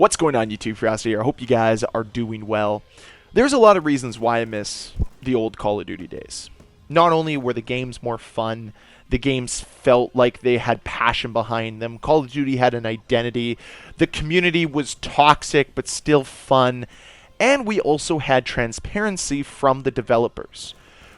What's going on, YouTube? Ferocity here. I hope you guys are doing well. There's a lot of reasons why I miss the old Call of Duty days. Not only were the games more fun, the games felt like they had passion behind them. Call of Duty had an identity. The community was toxic but still fun. And we also had transparency from the developers.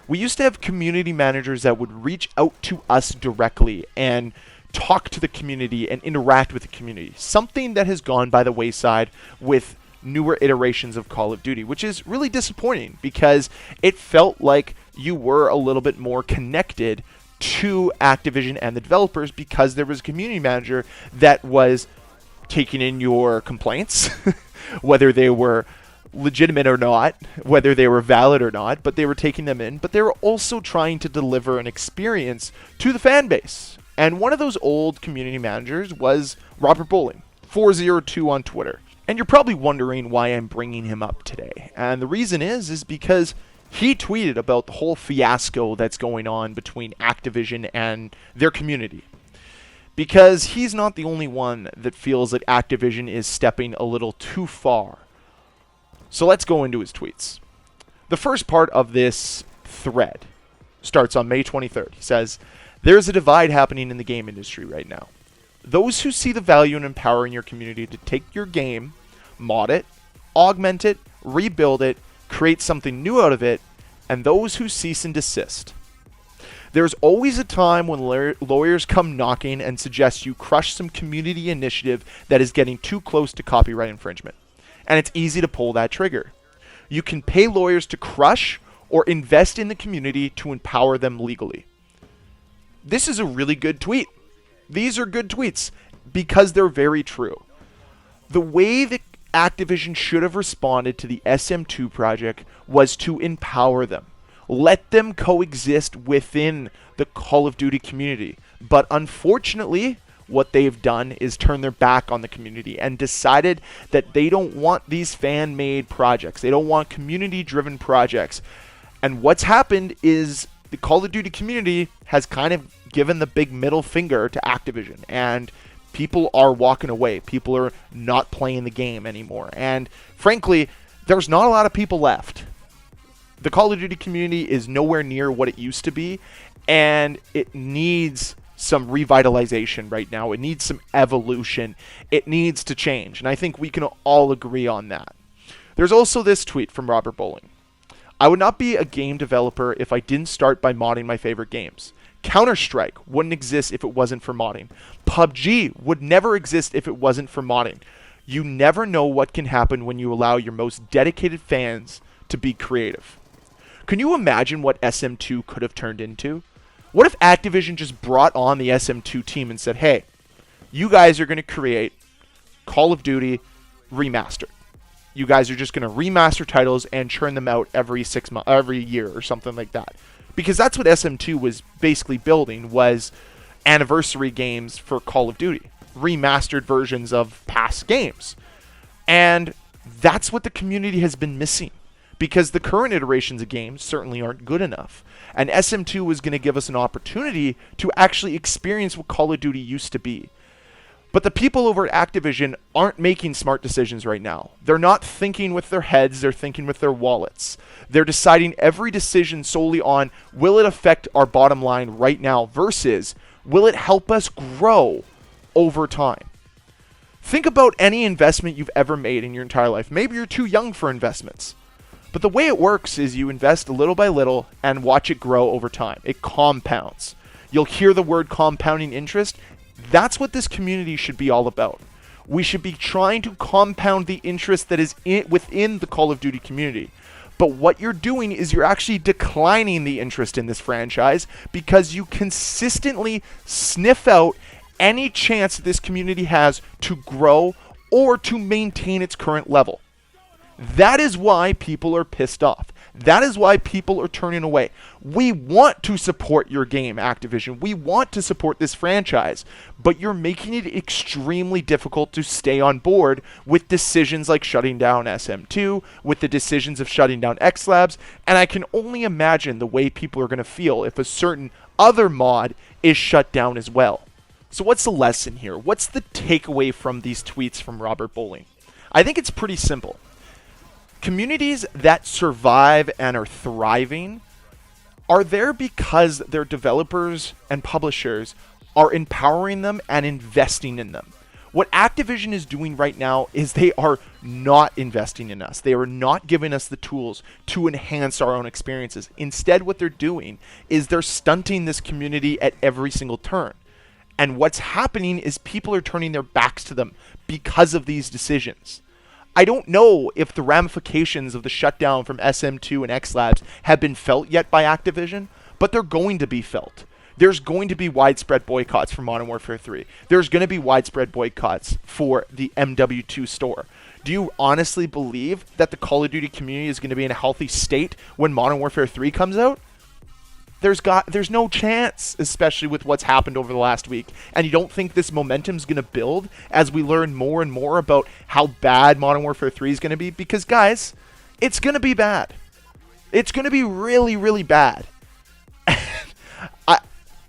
We used to have community managers that would reach out to us directly and talk to the community and interact with the community. Something that has gone by the wayside with newer iterations of Call of Duty, which is really disappointing because it felt like you were a little bit more connected to Activision and the developers because there was a community manager that was taking in your complaints, whether they were legitimate or not, whether they were valid or not, but they were taking them in, but they were also trying to deliver an experience to the fan base. And one of those old community managers was Robert Bowling, 402 on Twitter. And you're probably wondering why I'm bringing him up today. And the reason is because he tweeted about the whole fiasco that's going on between Activision and their community. Because he's not the only one that feels that Activision is stepping a little too far. So let's go into his tweets. The first part of this thread starts on May 23rd. He says, "There's a divide happening in the game industry right now. Those who see the value in empowering your community to take your game, mod it, augment it, rebuild it, create something new out of it, and those who cease and desist. There's always a time when lawyers come knocking and suggest you crush some community initiative that is getting too close to copyright infringement. And it's easy to pull that trigger. You can pay lawyers to crush or invest in the community to empower them legally." This is a really good tweet. These are good tweets because they're very true. The way that Activision should have responded to the SM2 project was to empower them. Let them coexist within the Call of Duty community. But unfortunately, what they've done is turn their back on the community and decided that they don't want these fan-made projects. They don't want community-driven projects. And what's happened is the Call of Duty community has kind of given the big middle finger to Activision, and people are walking away. People are not playing the game anymore. And frankly, there's not a lot of people left. The Call of Duty community is nowhere near what it used to be, and it needs some revitalization right now. It needs some evolution. It needs to change, and I think we can all agree on that. There's also this tweet from Robert Bowling. "I would not be a game developer if I didn't start by modding my favorite games. Counter-Strike wouldn't exist if it wasn't for modding. PUBG would never exist if it wasn't for modding. You never know what can happen when you allow your most dedicated fans to be creative." Can you imagine what SM2 could have turned into? What if Activision just brought on the SM2 team and said, "Hey, you guys are going to create Call of Duty Remastered. You guys are just going to remaster titles and churn them out every 6 months, every year or something like that." Because that's what SM2 was basically building, was anniversary games for Call of Duty, remastered versions of past games. And that's what the community has been missing, because the current iterations of games certainly aren't good enough. And SM2 was going to give us an opportunity to actually experience what Call of Duty used to be. But the people over at Activision aren't making smart decisions right now. They're not thinking with their heads, they're thinking with their wallets. They're deciding every decision solely on, will it affect our bottom line right now versus, will it help us grow over time? Think about any investment you've ever made in your entire life. Maybe you're too young for investments. But the way it works is you invest little by little and watch it grow over time. It compounds. You'll hear the word compounding interest. That's what this community should be all about. We should be trying to compound the interest that is within the Call of Duty community. But what you're doing is you're actually declining the interest in this franchise because you consistently sniff out any chance this community has to grow or to maintain its current level. That is why people are pissed off. That is why people are turning away. We want to support your game, Activision. We want to support this franchise, but you're making it extremely difficult to stay on board with decisions like shutting down SM2, with the decisions of shutting down X Labs, and I can only imagine the way people are going to feel if a certain other mod is shut down as well. So what's the lesson here? What's the takeaway from these tweets from Robert Bowling? I think it's pretty simple. Communities that survive and are thriving are there because their developers and publishers are empowering them and investing in them. What Activision is doing right now is they are not investing in us. They are not giving us the tools to enhance our own experiences. Instead, what they're doing is they're stunting this community at every single turn. And what's happening is people are turning their backs to them because of these decisions. I don't know if the ramifications of the shutdown from SM2 and X Labs have been felt yet by Activision, but they're going to be felt. There's going to be widespread boycotts for Modern Warfare 3. There's going to be widespread boycotts for the MW2 store. Do you honestly believe that the Call of Duty community is going to be in a healthy state when Modern Warfare 3 comes out? There's no chance, especially with what's happened over the last week. And you don't think this momentum's going to build as we learn more and more about how bad Modern Warfare 3 is going to be? Because, guys, it's going to be bad. It's going to be really, really bad.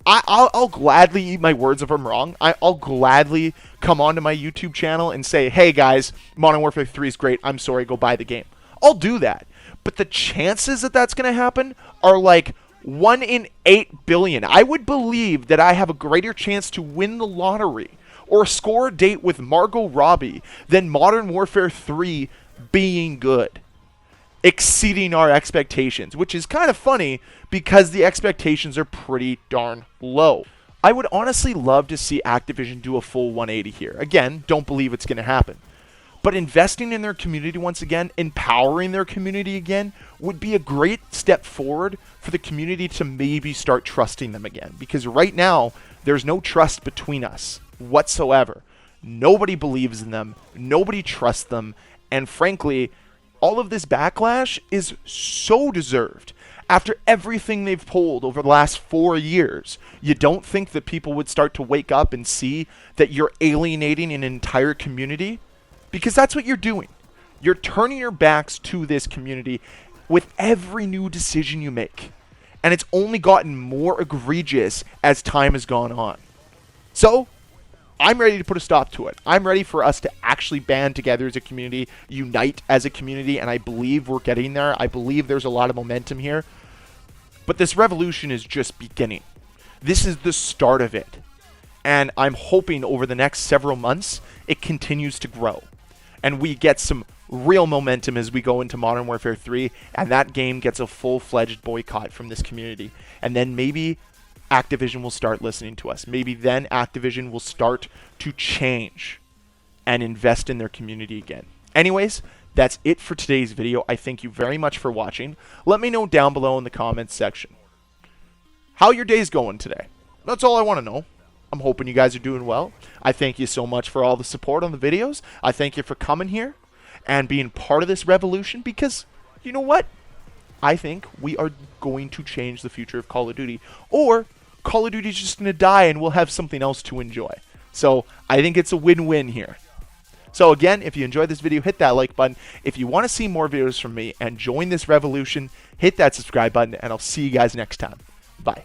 I'll gladly eat my words if I'm wrong. I'll gladly come onto my YouTube channel and say, hey, guys, Modern Warfare 3 is great. I'm sorry, go buy the game. I'll do that. But the chances that that's going to happen are like 1 in 8 billion. I would believe that I have a greater chance to win the lottery or score a date with Margot Robbie than Modern Warfare 3 being good, exceeding our expectations, which is kind of funny because the expectations are pretty darn low. I would honestly love to see Activision do a full 180 here. Again, don't believe it's going to happen. But investing in their community once again, empowering their community again, would be a great step forward for the community to maybe start trusting them again. Because right now, there's no trust between us whatsoever. Nobody believes in them. Nobody trusts them. And frankly, all of this backlash is so deserved. After everything they've pulled over the last 4 years, you don't think that people would start to wake up and see that you're alienating an entire community? Because that's what you're doing. You're turning your backs to this community with every new decision you make. And it's only gotten more egregious as time has gone on. So, I'm ready to put a stop to it. I'm ready for us to actually band together as a community, unite as a community, and I believe we're getting there. I believe there's a lot of momentum here. But this revolution is just beginning. This is the start of it. And I'm hoping over the next several months, it continues to grow. And we get some real momentum as we go into Modern Warfare 3, and that game gets a full-fledged boycott from this community. And then maybe Activision will start listening to us. Maybe then Activision will start to change and invest in their community again. Anyways, that's it for today's video. I thank you very much for watching. Let me know down below in the comments section how your day's going today. That's all I want to know. I'm hoping you guys are doing well. I thank you so much for all the support on the videos. I thank you for coming here and being part of this revolution because, you know what? I think we are going to change the future of Call of Duty. Or Call of Duty is just going to die and we'll have something else to enjoy. So I think it's a win-win here. So again, if you enjoyed this video, hit that like button. If you want to see more videos from me and join this revolution, hit that subscribe button, and I'll see you guys next time. Bye.